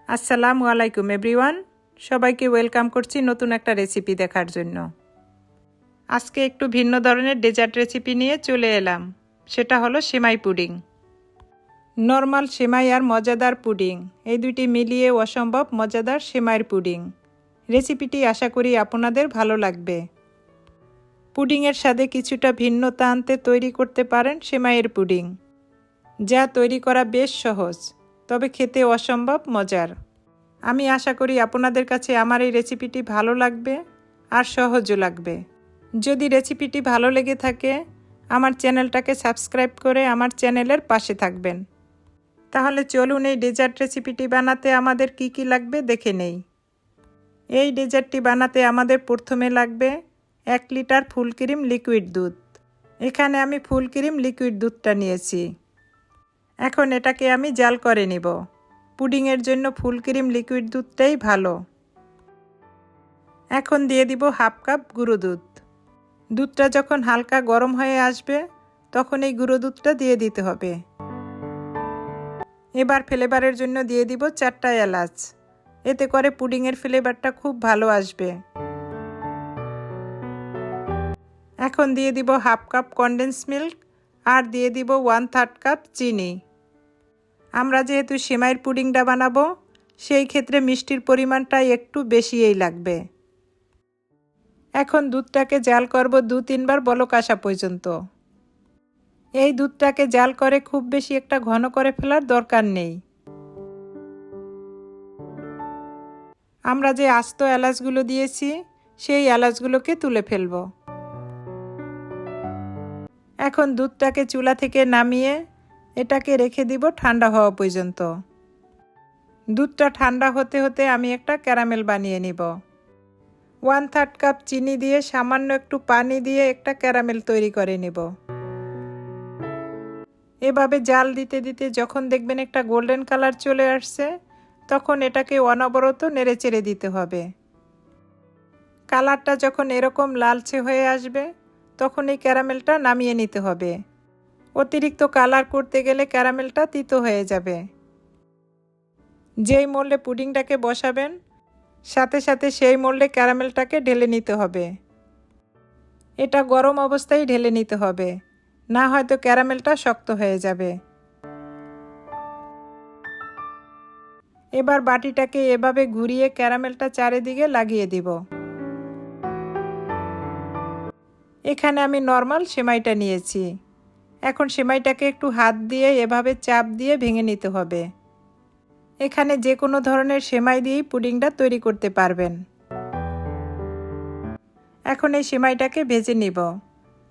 আসসালামু আলাইকুম এভরিওয়ান, সবাইকে ওয়েলকাম করছি নতুন একটা রেসিপি দেখার জন্য। আজকে একটু ভিন্ন ধরনের ডেজার্ট রেসিপি নিয়ে চলে এলাম, সেটা হলো সেমাই পুডিং। নর্মাল সেমাই আর মজাদার পুডিং, এই দুইটি মিলিয়ে অসম্ভব মজাদার সেমাইয়ের পুডিং। রেসিপিটি আশা করি আপনাদের ভালো লাগবে। পুডিংয়ের স্বাদে কিছুটা ভিন্নতা আনতে তৈরি করতে পারেন সেমাইয়ের পুডিং, যা তৈরি করা বেশ সহজ, তবে খেতে অসম্ভব মজার। আমি আশা করি আপনাদের কাছে আমার এই রেসিপিটি ভালো লাগবে আর সহজও লাগবে। যদি রেসিপিটি ভালো লেগে থাকে আমার চ্যানেলটাকে সাবস্ক্রাইব করে আমার চ্যানেলের পাশে থাকবেন। তাহলে চলুন এই ডেজার্ট রেসিপিটি বানাতে আমাদের কি কি লাগবে দেখে নেই। এই ডেজার্টটি বানাতে আমাদের প্রথমে লাগবে 1 লিটার ফুল ক্রিম লিকুইড দুধ। এখানে আমি ফুল ক্রিম লিকুইড দুধটা নিয়েছি। এখন এটাকে আমি জাল করে নিব। পুডিংয়ের জন্য ফুল ক্রিম লিকুইড দুধটাই ভালো। এখন দিয়ে দিব 1/2 কাপ গুঁড়ো দুধ। দুধটা যখন হালকা গরম হয়ে আসবে তখন এই গুঁড়ো দুধটা দিয়ে দিতে হবে। এবার ফ্লেভারের জন্য দিয়ে দিব 4টা এলাচ, এতে করে পুডিংয়ের ফ্লেভারটা খুব ভালো আসবে। এখন দিয়ে দিব 1/2 কাপ কনডেন্স মিল্ক আর দিয়ে দিব 1/3 কাপ চিনি। আমরা যেহেতু সেমাইয়ের পুডিংটা বানাবো সেই ক্ষেত্রে মিষ্টির পরিমাণটা একটু বেশিই লাগবে। এখন দুধটাকে জাল করব 2-3 বার বলক আসা পর্যন্ত। এই দুধটাকে জাল করে খুব বেশি একটা ঘন করে ফেলার দরকার নেই। আমরা যে আস্ত এলাচগুলো দিয়েছি সেই এলাচগুলোকে তুলে ফেলব। এখন দুধটাকে চুলা থেকে নামিয়ে এটাকে রেখে দিব ঠান্ডা হওয়া পর্যন্ত। দুধটা ঠান্ডা হতে হতে আমি একটা ক্যারামেল বানিয়ে নিব। 1/3 কাপ চিনি দিয়ে সামান্য একটু পানি দিয়ে একটা ক্যারামেল তৈরি করে নিব। এভাবে জাল দিতে দিতে যখন দেখবেন একটা গোল্ডেন কালার চলে আসছে তখন এটাকে অনবরত নেড়েচেড়ে দিতে হবে। কালারটা যখন এরকম লালচে হয়ে আসবে তখন এই ক্যারামেলটা নামিয়ে নিতে হবে। অতিরিক্ত কালার করতে গেলে ক্যারামেলটা তিতো হয়ে যাবে। যেই মোল্ডে পুডিংটাকে বসাবেন সাথে সাথে সেই মোল্ডে ক্যারামেলটাকে ঢেলে নিতে হবে। এটা গরম অবস্থায় ঢেলে নিতে হবে, না হয়তো ক্যারামেলটা শক্ত হয়ে যাবে। এবার বাটিটাকে এভাবে ঘুরিয়ে ক্যারামেলটা চারিদিকে লাগিয়ে দিব। এখানে আমি নর্মাল সেমাইটা নিয়েছি। এখন সেমাইটাকে একটু হাত দিয়ে এভাবে চাপ দিয়ে ভেঙে নিতে হবে। এখানে যে কোনো ধরনের সেমাই দিয়েই পুডিংটা তৈরি করতে পারবেন। এখন এই সেমাইটাকে ভেজে নিব।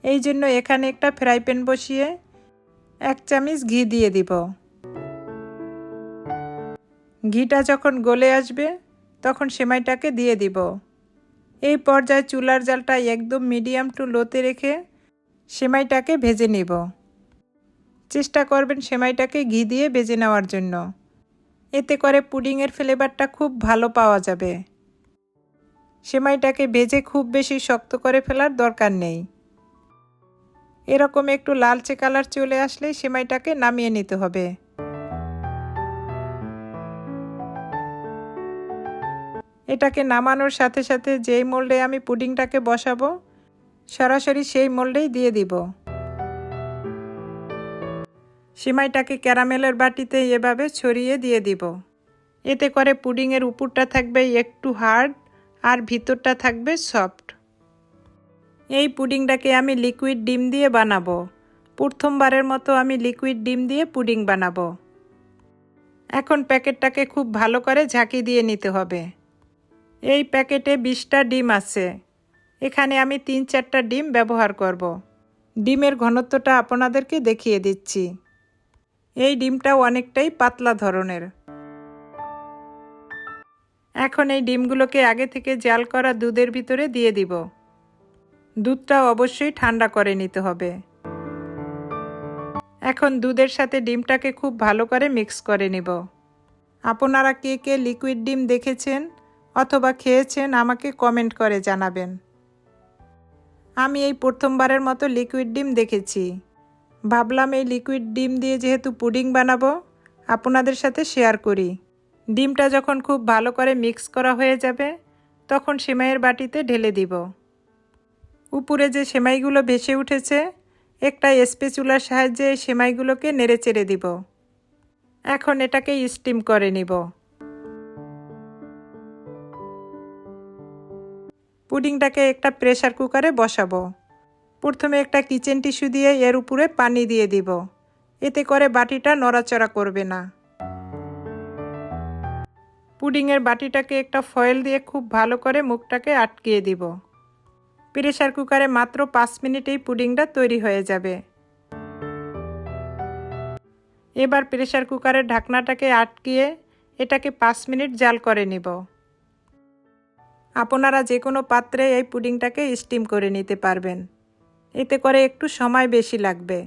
এই জন্য এখানে একটা ফ্রাই প্যান বসিয়ে 1 চামচ ঘি দিয়ে দিব। ঘিটা যখন গলে আসবে তখন সেমাইটাকে দিয়ে দিব। এই পর্যায়ে চুলার জালটা একদম মিডিয়াম টু লোতে রেখে সেমাইটাকে ভেজে নিব। চেষ্টা করবেন সেমাইটাকে ঘি দিয়ে ভেজে নেওয়ার জন্য, এতে করে পুডিংয়ের ফ্লেভারটা খুব ভালো পাওয়া যাবে। সেমাইটাকে ভেজে খুব বেশি শক্ত করে ফেলার দরকার নেই। এরকম একটু লালচে কালার চলে আসলে সেমাইটাকে নামিয়ে নিতে হবে। এটাকে নামানোর সাথে সাথে যেই মোল্ডে আমি পুডিংটাকে বসাবো সরাসরি সেই মোল্ডেই দিয়ে দিব। সেমাইটাকে ক্যারামেলের বাটিতে এভাবে ছড়িয়ে দিয়ে দিব। এতে করে পুডিংয়ের উপরটা থাকবে একটু হার্ড আর ভিতরটা থাকবে সফট। এই পুডিংটাকে আমি লিকুইড ডিম দিয়ে বানাবো। প্রথমবারের মতো আমি লিকুইড ডিম দিয়ে পুডিং বানাবো। এখন প্যাকেটটাকে খুব ভালো করে ঝাঁকি দিয়ে নিতে হবে। এই প্যাকেটে 20টা ডিম আছে। এখানে আমি 3-4টা ডিম ব্যবহার করব। ডিমের ঘনত্বটা আপনাদেরকে দেখিয়ে দিচ্ছি। এই ডিমটাও অনেকটাই পাতলা ধরনের। এখন এই ডিমগুলোকে আগে থেকে জাল করা দুধের ভিতরে দিয়ে দিব। দুধটা অবশ্যই ঠান্ডা করে নিতে হবে। এখন দুধের সাথে ডিমটাকে খুব ভালো করে মিক্স করে নিব। আপনারা কে কে লিকুইড ডিম দেখেছেন অথবা খেয়েছেন আমাকে কমেন্ট করে জানাবেন। আমি এই প্রথমবারের মতো লিকুইড ডিম দেখেছি। ভাবলাম এই লিকুইড ডিম দিয়ে যেহেতু পুডিং বানাবো আপনাদের সাথে শেয়ার করি। ডিমটা যখন খুব ভালো করে মিক্স করা হয়ে যাবে তখন সেমাইয়ের বাটিতে ঢেলে দিব। উপরে যে সেমাইগুলো ভেসে উঠেছে একটা স্প্যাচুলার সাহায্যে এই সেমাইগুলোকে নেড়েচেড়ে দিব। এখন এটাকে স্টিম করে নিব। পুডিংটাকে একটা প্রেসার কুকারে বসাবো। প্রথমে একটা কিচেন টিস্যু দিয়ে এর উপরে পানি দিয়ে দিব, এতে করে বাটিটা নড়াচড়া করবে না। পুডিংয়ের বাটিটাকে একটা ফয়েল দিয়ে খুব ভালো করে মুখটাকে আটকিয়ে দিব। প্রেসার কুকারে মাত্র 5 মিনিটেই পুডিংটা তৈরি হয়ে যাবে। এবার প্রেসার কুকারের ঢাকনাটাকে আটকিয়ে এটাকে 5 মিনিট জাল করে নিব। আপনারা যে কোনো পাত্রে এই পুডিংটাকে স্টিম করে নিতে পারবেন, এতে করে একটু সময় বেশি লাগবে।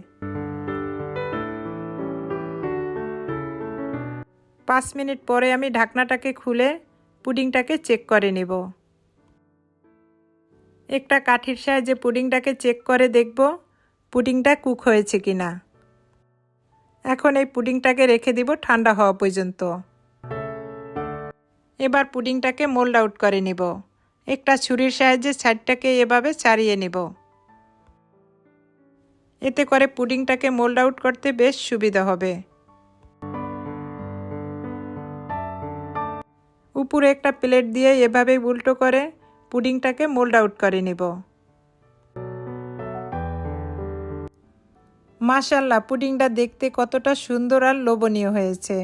5 মিনিট পরে আমি ঢাকনাটাকে খুলে পুডিংটাকে চেক করে নেব। একটা কাঠির সাহায্যে পুডিংটাকে চেক করে দেখব পুডিংটা কুক হয়েছে কিনা। এখন এই পুডিংটাকে রেখে দিব ঠান্ডা হওয়া পর্যন্ত। এবার পুডিংটাকে মোল্ড আউট করে নিব। একটা ছুরির সাহায্যে সাইডটাকে এভাবে ছাড়িয়ে নিব। এতে করে পুডিংটাকে মোল্ড আউট করতে বেশ সুবিধা হবে। উপরে একটা প্লেট দিয়ে এভাবে উল্টো করে পুডিংটাকে মোল্ড আউট করে নিব। মাশাআল্লাহ, পুডিংটা দেখতে কতটা সুন্দর আর লোভনীয় হয়েছে।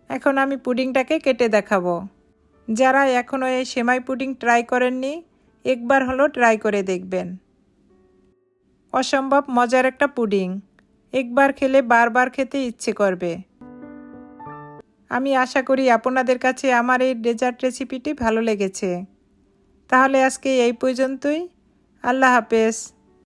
এখন আমি পুডিংটাকে কেটে দেখাবো। যারা এখনও এই সেমাই পুডিং ট্রাই করেননি একবার হলো ট্রাই করে দেখবেন। অসম্ভব মজার একটা পুডিং, একবার খেলে বারবার খেতে ইচ্ছে করবে। আমি আশা করি আপনাদের কাছে আমার এই ডেজার্ট রেসিপিটি ভালো লেগেছে। তাহলে আজকে এই পর্যন্তই। আল্লাহ হাফেজ।